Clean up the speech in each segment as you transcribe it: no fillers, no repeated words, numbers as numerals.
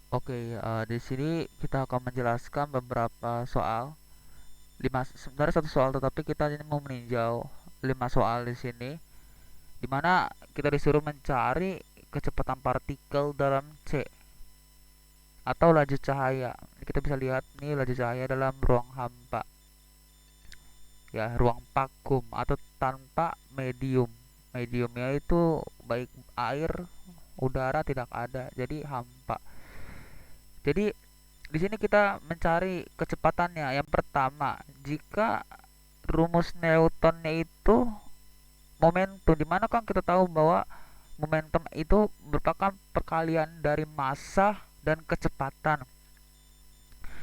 Oke, di sini kita akan menjelaskan beberapa soal. Sebenarnya satu soal, tetapi kita ini mau meninjau 5 soal di sini, di mana kita disuruh mencari kecepatan partikel dalam C atau laju cahaya. Kita bisa lihat nih laju cahaya dalam ruang hampa, ya, ruang vakum atau tanpa medium. Mediumnya itu baik air, udara tidak ada, jadi hampa. Jadi di sini kita mencari kecepatannya. Yang pertama, jika rumus Newtonnya itu momentum, dimana kan kita tahu bahwa momentum itu merupakan perkalian dari massa dan kecepatan.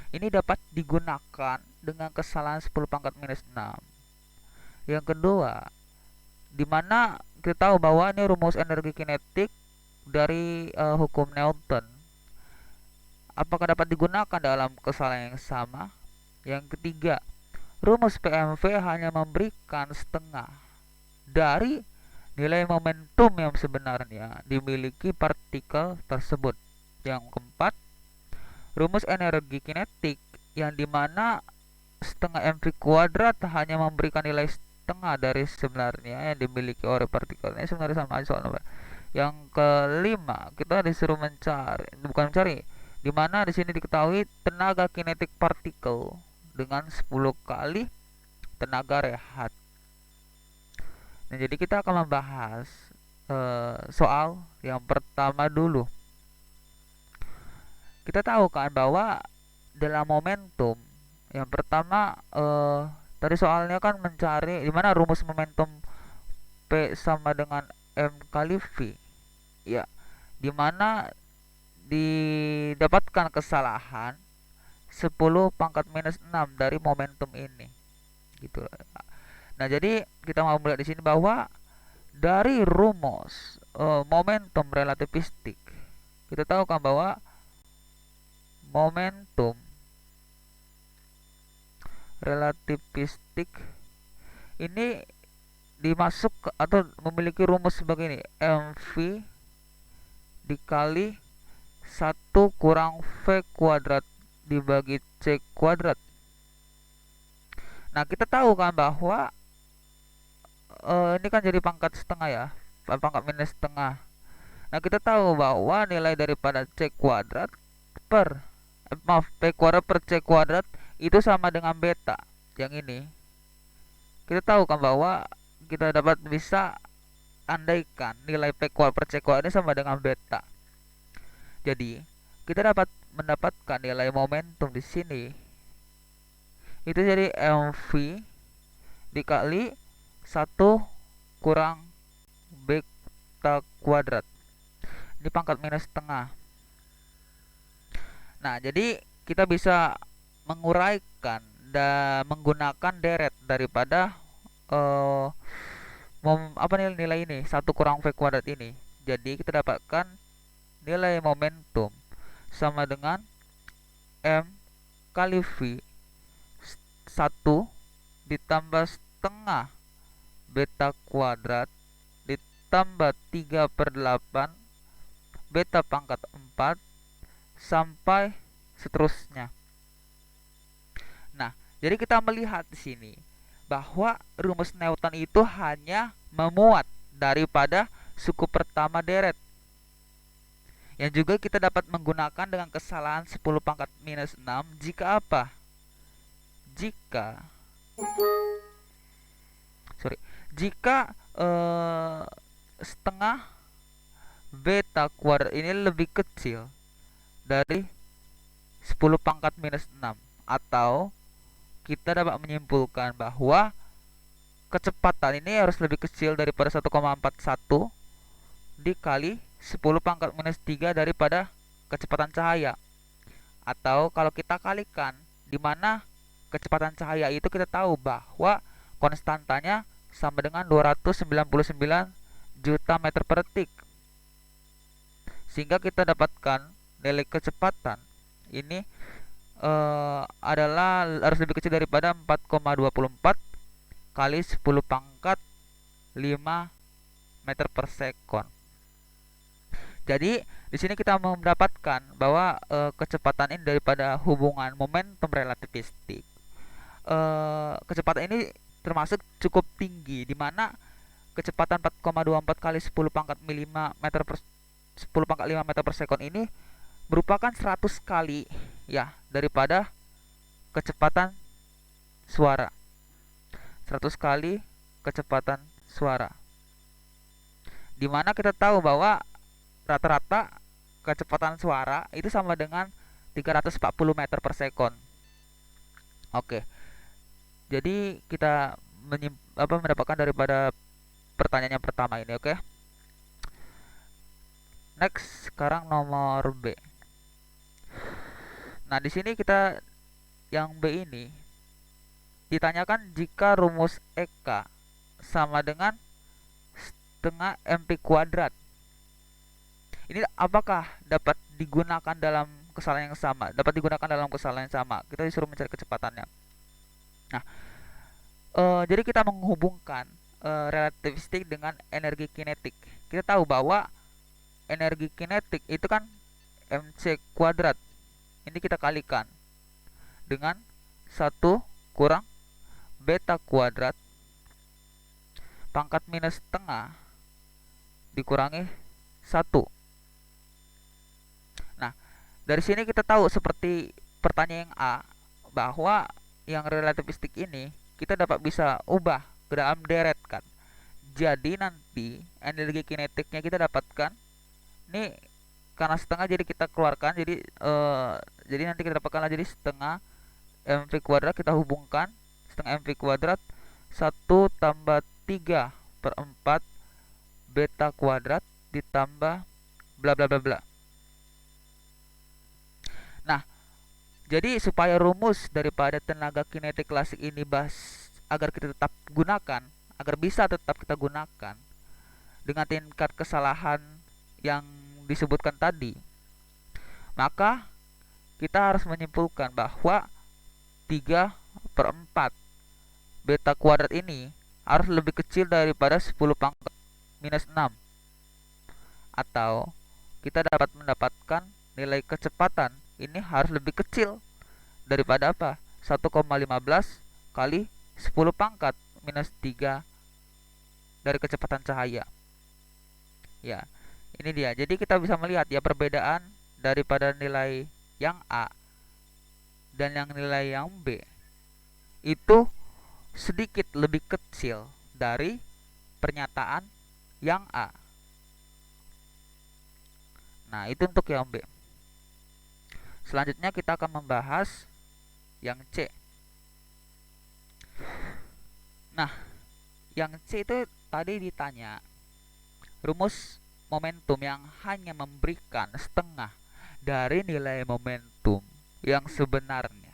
Ini dapat digunakan dengan kesalahan 10 pangkat minus 6. Yang kedua, dimana kita tahu bahwa ini rumus energi kinetik dari hukum Newton. Apakah dapat digunakan dalam kesalahan yang sama? Yang ketiga, rumus PMV hanya memberikan setengah dari nilai momentum yang sebenarnya dimiliki partikel tersebut. Yang keempat, rumus energi kinetik yang dimana setengah mv kuadrat hanya memberikan nilai setengah dari sebenarnya yang dimiliki oleh partikel. Ini sebenarnya sama aja soal nomor. Yang kelima, kita disuruh mencari, bukan mencari, dimana di sini diketahui tenaga kinetik partikel dengan 10 kali tenaga rehat. Nah, jadi kita akan membahas soal yang pertama dulu. Kita tahu kan bahwa dalam momentum yang pertama, tadi soalnya kan mencari di mana rumus momentum P sama dengan M kali V. Ya, di mana didapatkan kesalahan 10 pangkat minus 6 dari momentum ini. Gitu. Nah, jadi kita mau melihat di sini bahwa dari rumus momentum relativistik, kita tahu kan bahwa momentum relativistik ini dimasuk atau memiliki rumus sebagai ini, mv dikali 1 kurang v kuadrat dibagi c kuadrat. Nah, kita tahu kan bahwa ini kan jadi pangkat setengah ya, pangkat minus setengah. Nah, kita tahu bahwa nilai daripada c kuadrat per maaf, p kuadrat per c kuadrat itu sama dengan beta. Yang ini kita tahu kan bahwa kita dapat bisa andaikan nilai p kuadrat per c kuadrat ini sama dengan beta. Jadi kita dapat mendapatkan nilai momentum di sini itu jadi mv dikali 1 kurang beta kuadrat. Ini pangkat minus setengah. Nah, jadi kita bisa menguraikan dan menggunakan deret daripada uh, apa nilai ini 1 kurang v kuadrat ini. Jadi kita dapatkan nilai momentum sama dengan m kali v 1 ditambah setengah beta kuadrat ditambah 3/8 beta pangkat 4 sampai seterusnya. Nah, jadi kita melihat di sini bahwa rumus Newton itu hanya memuat daripada suku pertama deret, yang juga kita dapat menggunakan dengan kesalahan 10 pangkat minus 6 jika apa? Jika sorry, jika setengah beta kuadrat ini lebih kecil dari 10 pangkat minus 6, atau kita dapat menyimpulkan bahwa kecepatan ini harus lebih kecil daripada 1,41 dikali 10 pangkat minus 3 daripada kecepatan cahaya. Atau kalau kita kalikan, di mana kecepatan cahaya itu kita tahu bahwa konstantanya sama dengan 299 juta meter per detik. Sehingga kita dapatkan nilai kecepatan ini adalah harus lebih kecil daripada 4,24 kali 10 pangkat 5 meter per sekon. Jadi di sini kita mendapatkan bahwa kecepatan ini daripada hubungan momentum relativistik. Kecepatan ini termasuk cukup tinggi, di mana kecepatan 4,24 kali 10 pangkat 5 meter per 10 pangkat 5 meter per sekon ini merupakan 100 kali ya daripada kecepatan suara. 100 kali kecepatan suara. Dimana kita tahu bahwa rata-rata kecepatan suara itu sama dengan 340 meter per sekon. Oke. Jadi kita mendapatkan daripada pertanyaan yang pertama ini, oke. Next, sekarang nomor B. Nah, di sini kita yang B ini ditanyakan jika rumus EK sama dengan setengah MP kuadrat. Ini apakah dapat digunakan dalam kesalahan yang sama? Dapat digunakan dalam kesalahan yang sama. Kita disuruh mencari kecepatannya. Nah, jadi kita menghubungkan relativistik dengan energi kinetik. Kita tahu bahwa energi kinetik itu kan mc kuadrat. Ini kita kalikan dengan 1 kurang beta kuadrat pangkat minus setengah dikurangi 1. Nah, dari sini kita tahu seperti pertanyaan yang A, bahwa yang relativistik ini kita dapat bisa ubah ke dalam deret kan. Jadi nanti energi kinetiknya kita dapatkan ini karena setengah, jadi kita keluarkan, jadi nanti kita dapatkan jadi setengah mv kuadrat, kita hubungkan setengah mv kuadrat 1 tambah 3 per 4 beta kuadrat ditambah bla bla bla bla. Nah, jadi supaya rumus daripada tenaga kinetik klasik ini agar kita tetap gunakan, agar bisa tetap kita gunakan dengan tingkat kesalahan yang disebutkan tadi, maka kita harus menyimpulkan bahwa 3 per 4 beta kuadrat ini harus lebih kecil daripada 10 pangkat minus 6, atau kita dapat mendapatkan nilai kecepatan ini harus lebih kecil daripada apa? 1,15 kali 10 pangkat minus 3 dari kecepatan cahaya. Ya, ini dia. Jadi kita bisa melihat ya perbedaan daripada nilai yang A dan yang nilai yang B itu sedikit lebih kecil dari pernyataan yang A. Nah, itu untuk yang B. Selanjutnya kita akan membahas yang C. Nah, yang C itu tadi ditanya rumus momentum yang hanya memberikan setengah dari nilai momentum yang sebenarnya.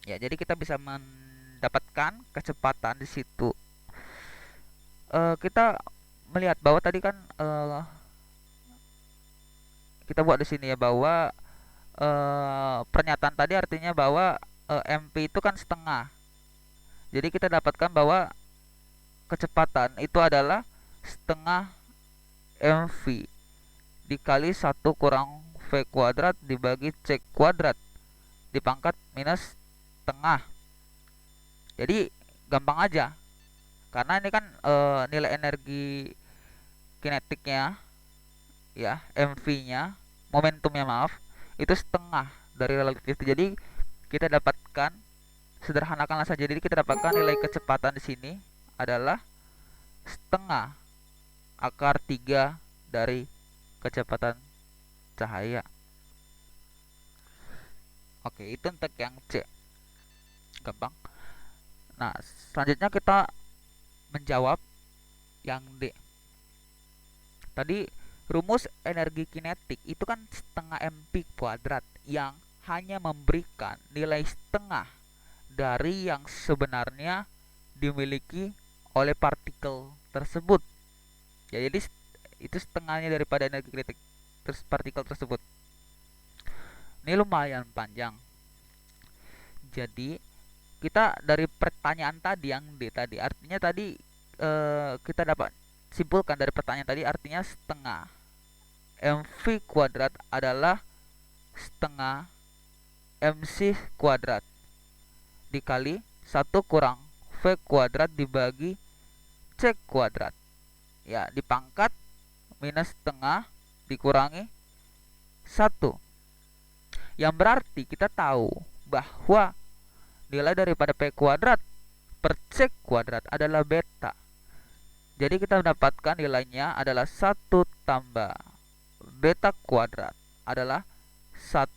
Ya, jadi kita bisa mendapatkan kecepatan di situ. Kita melihat bahwa tadi kan kita buat di sini ya bahwa pernyataan tadi artinya bahwa MP itu kan setengah. Jadi kita dapatkan bahwa kecepatan itu adalah setengah mv dikali 1 kurang v kuadrat dibagi c kuadrat dipangkat minus setengah. Jadi gampang aja, karena ini kan nilai energi kinetiknya ya, mv-nya, momentumnya maaf, itu setengah dari relativitas. Jadi kita dapatkan, sederhanakanlah saja. Jadi kita dapatkan nilai kecepatan di sini adalah setengah akar 3 dari kecepatan cahaya. Oke, itu untuk yang C. Gampang. Nah, selanjutnya kita menjawab yang D. Tadi rumus energi kinetik itu kan setengah mv kuadrat yang hanya memberikan nilai setengah dari yang sebenarnya dimiliki oleh partikel tersebut. Ya, jadi itu setengahnya daripada energi kinetik partikel tersebut. Ini lumayan panjang. Jadi kita dari pertanyaan tadi yang D tadi, artinya tadi kita dapat simpulkan dari pertanyaan tadi artinya setengah mv kuadrat adalah setengah mc kuadrat dikali 1 kurang v kuadrat dibagi c kuadrat. Ya, dipangkat minus setengah dikurangi 1. Yang berarti kita tahu bahwa nilai daripada p kuadrat per c kuadrat adalah beta. Jadi kita mendapatkan nilainya adalah 1 tambah beta kuadrat adalah 1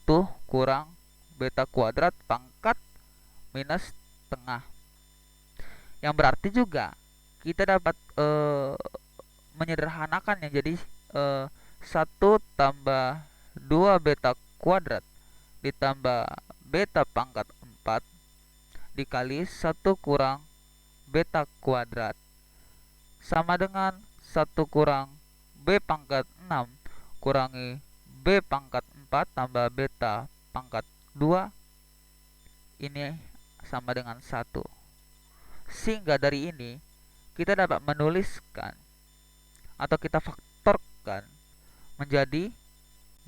kurang beta kuadrat pangkat minus setengah. Yang berarti juga kita dapat menyederhanakannya jadi 1 tambah 2 beta kuadrat ditambah beta pangkat 4 dikali 1 kurang beta kuadrat sama dengan 1 kurang b pangkat 6 kurangi b pangkat 4 tambah beta pangkat 2 ini sama dengan 1. Sehingga dari ini kita dapat menuliskan atau kita faktorkan menjadi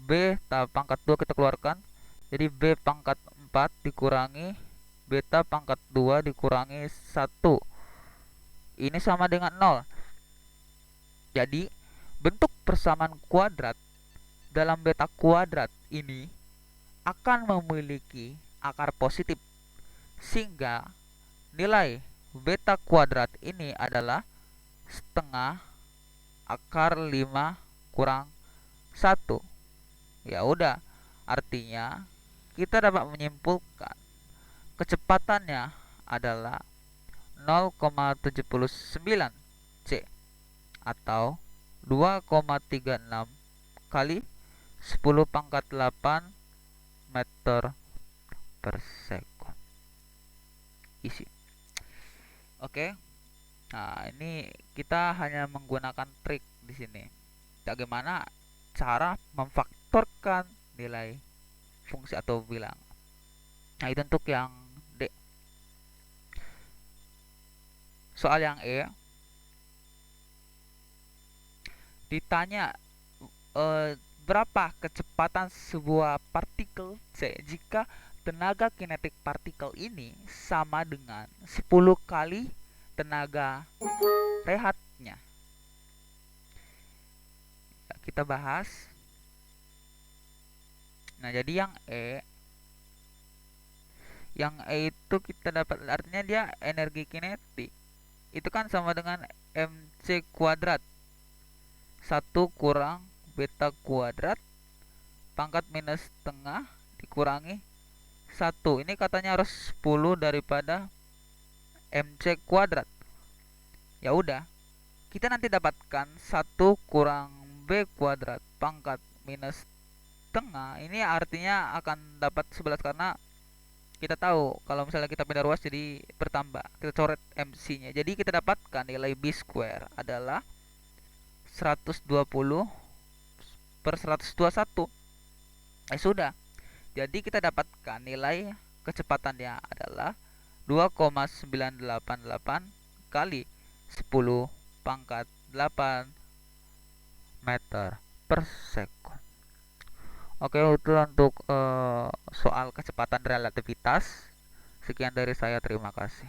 beta pangkat 2 kita keluarkan. Jadi b pangkat 4 dikurangi beta pangkat 2 dikurangi 1. Ini sama dengan 0. Jadi bentuk persamaan kuadrat dalam beta kuadrat ini akan memiliki akar positif. Sehingga nilai beta kuadrat ini adalah setengah akar 5 kurang 1. Ya udah, artinya kita dapat menyimpulkan kecepatannya adalah 0,79 C atau 2,36 kali 10 pangkat 8 meter per second. Isi. Oke. Nah, ini kita hanya menggunakan trik di sini. Bagaimana cara memfaktorkan nilai fungsi atau bilangan. Nah, itu untuk yang D. Soal yang E ditanya berapa kecepatan sebuah partikel C jika tenaga kinetik partikel ini sama dengan 10 kali tenaga rehatnya. Kita bahas. Nah, jadi yang E itu kita dapat artinya dia energi kinetik. Itu kan sama dengan mc kuadrat 1 kurang beta kuadrat pangkat minus setengah dikurangi 1. Ini katanya harus 10 daripada mc kuadrat. Ya udah, kita nanti dapatkan 1 kurang b kuadrat pangkat minus setengah. Ini artinya akan dapat 11 karena kita tahu kalau misalnya kita pindah ruas jadi bertambah. Kita coret MC-nya. Jadi kita dapatkan nilai B square adalah 120 per 121. Sudah. Jadi kita dapatkan nilai kecepatannya adalah 2,988 kali 10 pangkat 8 meter per second. Oke, itu untuk soal kecepatan relativitas. Sekian dari saya, terima kasih.